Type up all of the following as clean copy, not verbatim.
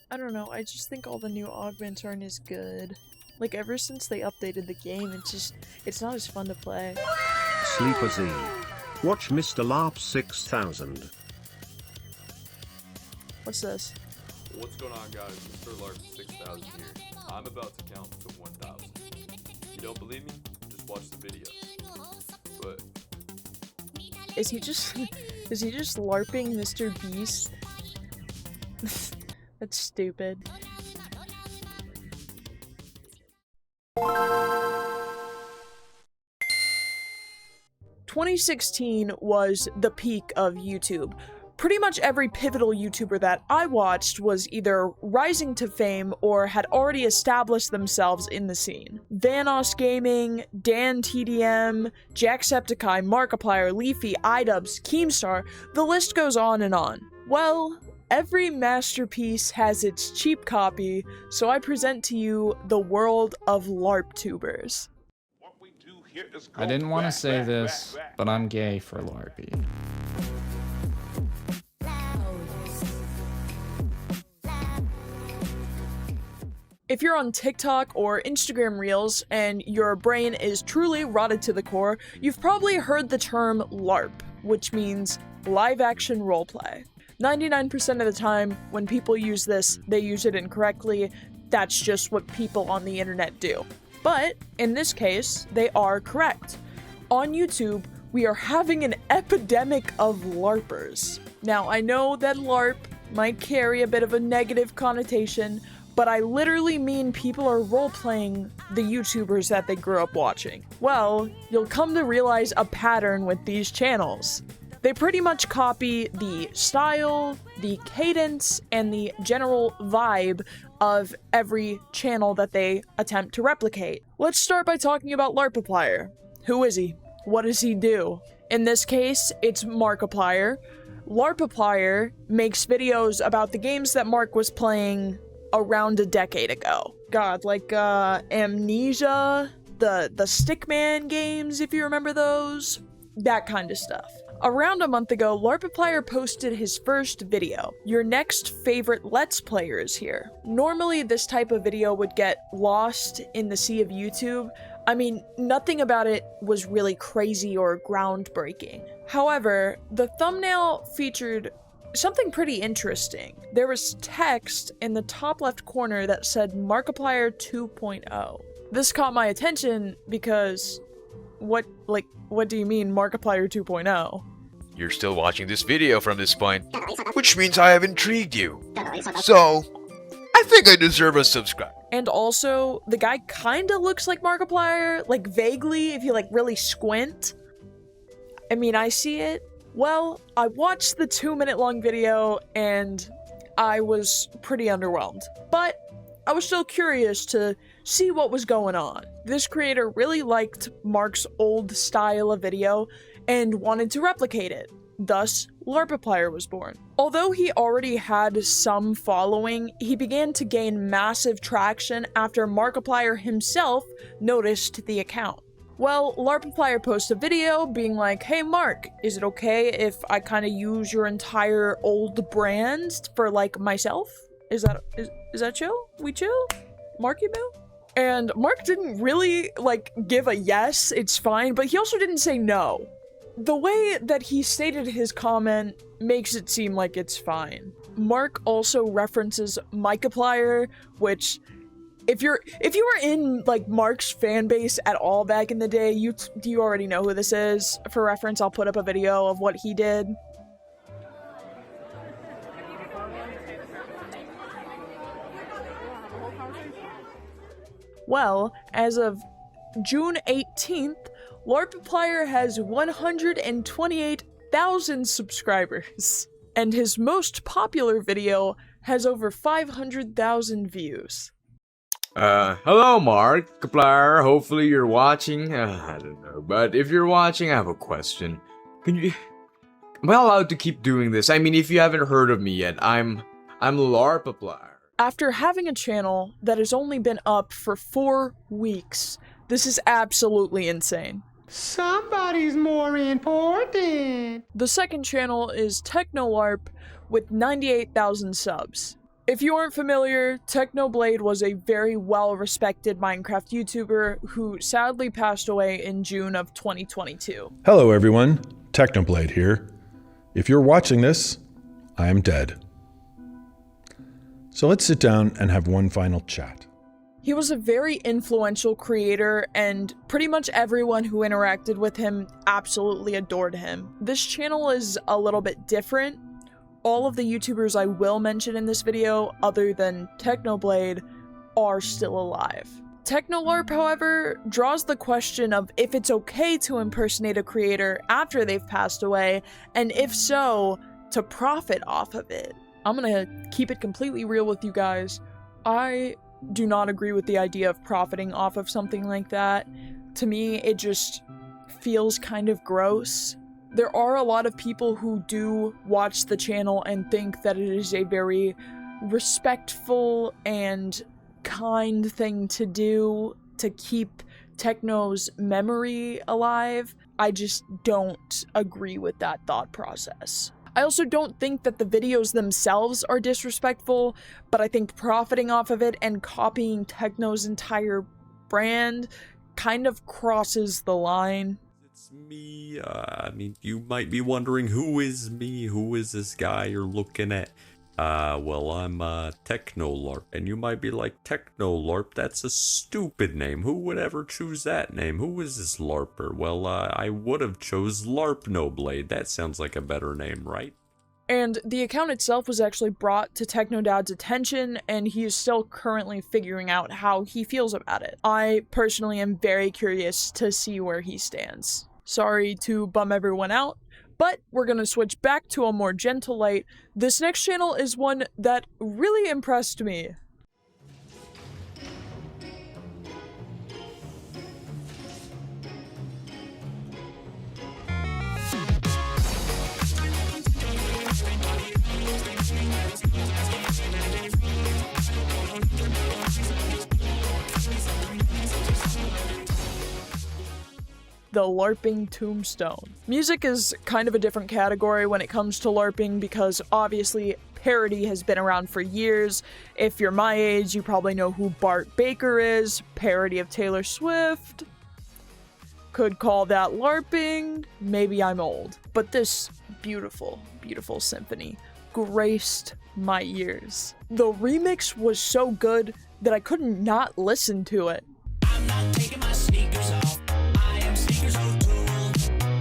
I don't know, I just think all the new augments aren't as good. Like, ever since they updated the game, it's not as fun to play. Sleeper Z. Watch Mr. Larp 6000. What's this? What's going on, guys? Mr. Larp 6000 here. I'm about to count to 1,000. If you don't believe me, just watch the video. But Is he just LARPing Mr. Beast? That's stupid. "2016 was the peak of YouTube. Pretty much every pivotal YouTuber that I watched was either rising to fame or had already established themselves in the scene. Vanoss Gaming, Dan TDM, Jacksepticeye, Markiplier, Leafy, iDubbbz, Keemstar, the list goes on and on. Well, every masterpiece has its cheap copy, so I present to you the world of LarpTubers. I didn't want to say this, but I'm gay for Larpy. If you're on TikTok or Instagram Reels and your brain is truly rotted to the core, you've probably heard the term LARP, which means live action roleplay. 99% of the time, when people use this, they use it incorrectly. That's just what people on the internet do. But, in this case, they are correct. On YouTube, we are having an epidemic of LARPers. Now, I know that LARP might carry a bit of a negative connotation, but I literally mean people are role-playing the YouTubers that they grew up watching. Well, you'll come to realize a pattern with these channels. They pretty much copy the style, the cadence, and the general vibe of every channel that they attempt to replicate. Let's start by talking about Larpiplier. Who is he? What does he do? In this case, it's Markiplier. Larpiplier makes videos about the games that Mark was playing around a decade ago. God, like, Amnesia, the Stickman games, if you remember those, that kind of stuff. Around a month ago, Larpiplier posted his first video. Your next favorite Let's Player is here. Normally, this type of video would get lost in the sea of YouTube. I mean, nothing about it was really crazy or groundbreaking. However, the thumbnail featured something pretty interesting. There was text in the top left corner that said Markiplier 2.0. This caught my attention because what do you mean Markiplier 2.0? You're still watching this video from this point, which means I have intrigued you. So, I think I deserve a subscribe. And also, the guy kinda looks like Markiplier, like vaguely, if you like really squint. I mean, I see it. Well, I watched the 2-minute long video and I was pretty underwhelmed. But I was still curious to see what was going on. This creator really liked Mark's old style of video and wanted to replicate it. Thus, Larpiplier was born. Although he already had some following, he began to gain massive traction after Markiplier himself noticed the account. Well, Larpiplier posted a video being like, "Hey Mark, is it okay if I kind of use your entire old brand for like myself? Is that chill? We chill? Marky Boo?" And Mark didn't really like give a yes, it's fine, but he also didn't say no. The way that he stated his comment makes it seem like it's fine. Mark also references Markiplier, which if you were in like Mark's fan base at all back in the day, you already know who this is. For reference, I'll put up a video of what he did. Well, as of June 18th, Larpiplier has 128,000 subscribers, and his most popular video has over 500,000 views. Hello Markiplier, hopefully you're watching, I don't know, but if you're watching, I have a question. Am I allowed to keep doing this? I mean, if you haven't heard of me yet, I'm Larpiplier. After having a channel that has only been up for 4 weeks, this is absolutely insane. Somebody's more important. The second channel is Technolarp with 98,000 subs. If you aren't familiar, Technoblade was a very well-respected Minecraft YouTuber who sadly passed away in June of 2022. Hello everyone, Technoblade here. If you're watching this, I am dead. So let's sit down and have one final chat. He was a very influential creator, and pretty much everyone who interacted with him absolutely adored him. This channel is a little bit different. All of the YouTubers I will mention in this video, other than Technoblade, are still alive. Technolarp, however, draws the question of if it's okay to impersonate a creator after they've passed away, and if so, to profit off of it. I'm gonna keep it completely real with you guys. I do not agree with the idea of profiting off of something like that. To me, it just feels kind of gross. There are a lot of people who do watch the channel and think that it is a very respectful and kind thing to do to keep Techno's memory alive. I just don't agree with that thought process. I also don't think that the videos themselves are disrespectful, but I think profiting off of it and copying Techno's entire brand kind of crosses the line. It's me. I mean, you might be wondering, who is me? Who is this guy you're looking at? Well, I'm Technolarp, and you might be like, Technolarp, that's a stupid name. Who would ever choose that name? Who is this LARPer? Well, I would have chose LarpNoblade. That sounds like a better name, right? And the account itself was actually brought to Technodad's attention, and he is still currently figuring out how he feels about it. I personally am very curious to see where he stands. Sorry to bum everyone out, but we're gonna switch back to a more gentle light. This next channel is one that really impressed me. The LARPing Tombstone. Music is kind of a different category when it comes to LARPing because obviously parody has been around for years. If you're my age, you probably know who Bart Baker is, parody of Taylor Swift. Could call that LARPing. Maybe I'm old. But this beautiful, beautiful symphony graced my ears. The remix was so good that I couldn't not listen to it. I'm not taking my sneakers off. I am sneakers O'Toole.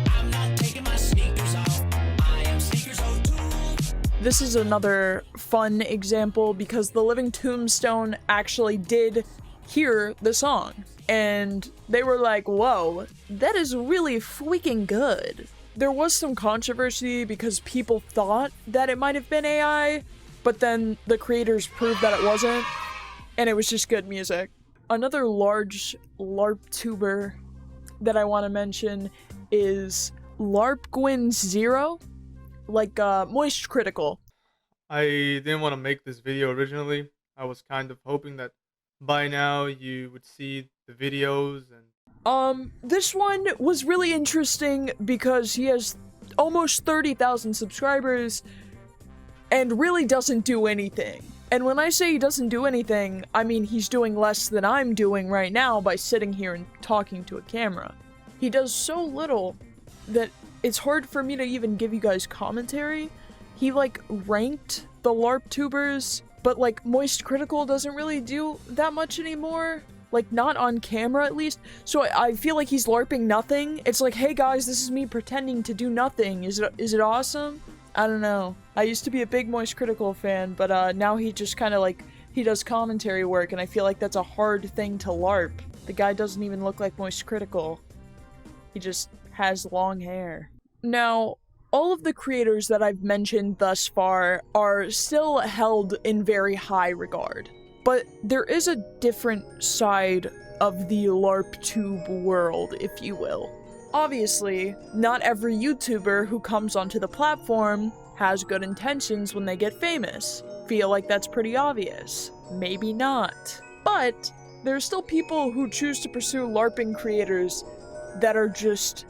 I'm not taking my sneakers off. I am sneakers O'Toole. This is another fun example because the Living Tombstone actually did hear the song. And they were like, whoa, that is really freaking good. There was some controversy because people thought that it might have been AI, but then the creators proved that it wasn't, and it was just good music. Another large LarpTuber that I want to mention is LarpGwyn0, like Moist Critical. I didn't want to make this video originally. I was kind of hoping that by now you would see the videos and... This one was really interesting because he has almost 30,000 subscribers and really doesn't do anything. And when I say he doesn't do anything, I mean he's doing less than I'm doing right now by sitting here and talking to a camera. He does so little that it's hard for me to even give you guys commentary. He, like, ranked the LarpTubers, but, like, Moist Critical doesn't really do that much anymore. Like, not on camera, at least. So I feel like he's LARPing nothing. It's like, hey guys, this is me pretending to do nothing. Is it awesome? I don't know. I used to be a big Moist Critical fan, but now he just kind of, like, he does commentary work, and I feel like that's a hard thing to LARP. The guy doesn't even look like Moist Critical. He just has long hair. Now, all of the creators that I've mentioned thus far are still held in very high regard. But there is a different side of the LarpTube world, if you will. Obviously, not every YouTuber who comes onto the platform has good intentions when they get famous. Feel like that's pretty obvious. Maybe not. But there are still people who choose to pursue LARPing creators that are just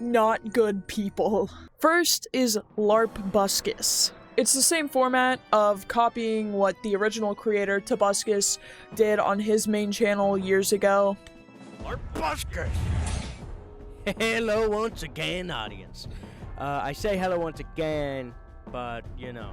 not good people. First is LARPBuscus. It's the same format of copying what the original creator, Tobuscus, did on his main channel years ago. Larpuscus! Hello once again, audience. I say hello once again, but, you know.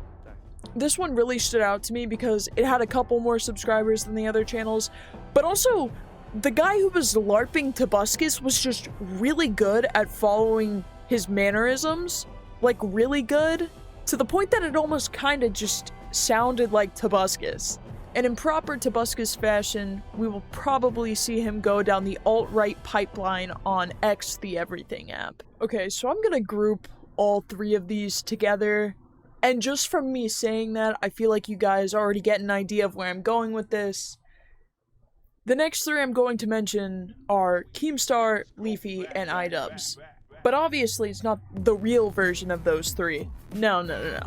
This one really stood out to me because it had a couple more subscribers than the other channels, but also, the guy who was LARPing Tobuscus was just really good at following his mannerisms. Like, really good, to the point that it almost kinda just sounded like Tobuscus. And in proper Tobuscus fashion, we will probably see him go down the alt-right pipeline on X, the Everything app. Okay, so I'm gonna group all three of these together, and just from me saying that, I feel like you guys already get an idea of where I'm going with this. The next three I'm going to mention are Keemstar, Leafy, and iDubbbz. But obviously, it's not the real version of those three. No.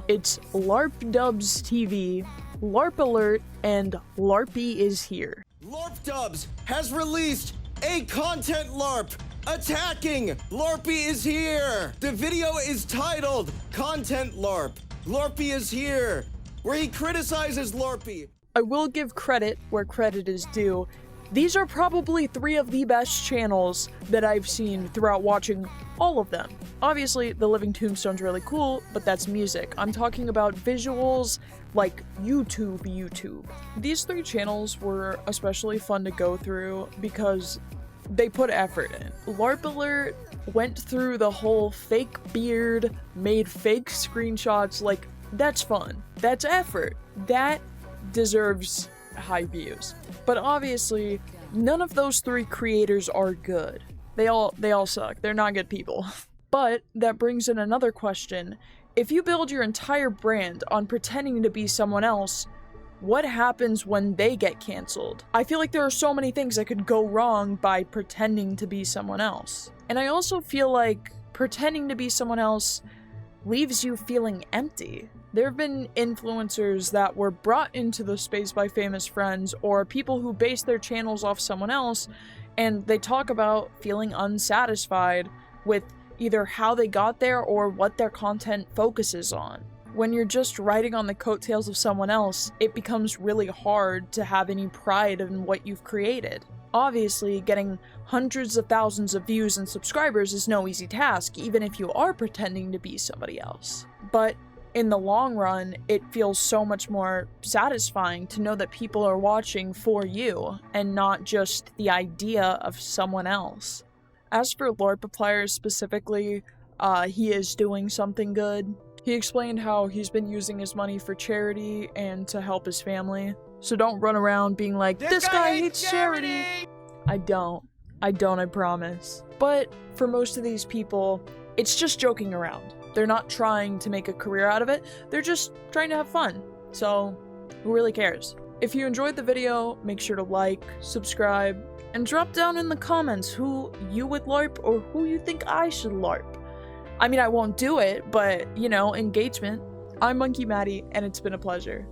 It's LarpTubers TV, LARP Alert, and Larpy is here. LarpTubers has released a content LARP attacking Larpy is here. The video is titled Content LARP. Larpy is here, where he criticizes Larpy. I will give credit where credit is due. These are probably three of the best channels that I've seen throughout watching all of them. Obviously, The Living Tombstone's really cool, but that's music. I'm talking about visuals, like YouTube. These three channels were especially fun to go through because they put effort in. LARP Alert went through the whole fake beard, made fake screenshots, like, that's fun. That's effort. That deserves high views. But obviously, none of those three creators are good. They all suck. They're not good people. But that brings in another question. If you build your entire brand on pretending to be someone else, what happens when they get canceled? I feel like there are so many things that could go wrong by pretending to be someone else. And I also feel like pretending to be someone else leaves you feeling empty. There have been influencers that were brought into the space by famous friends or people who base their channels off someone else, and they talk about feeling unsatisfied with either how they got there or what their content focuses on. When you're just riding on the coattails of someone else, it becomes really hard to have any pride in what you've created. Obviously, getting hundreds of thousands of views and subscribers is no easy task, even if you are pretending to be somebody else. But in the long run, it feels so much more satisfying to know that people are watching for you, and not just the idea of someone else. As for Larpiplier specifically, he is doing something good. He explained how he's been using his money for charity and to help his family. So don't run around being like, this guy hates charity! I don't, I promise. But for most of these people, it's just joking around. They're not trying to make a career out of it, they're just trying to have fun. So, who really cares? If you enjoyed the video, make sure to like, subscribe, and drop down in the comments who you would LARP or who you think I should LARP. I mean, I won't do it, but, you know, engagement. I'm Monkey Maddie, and it's been a pleasure.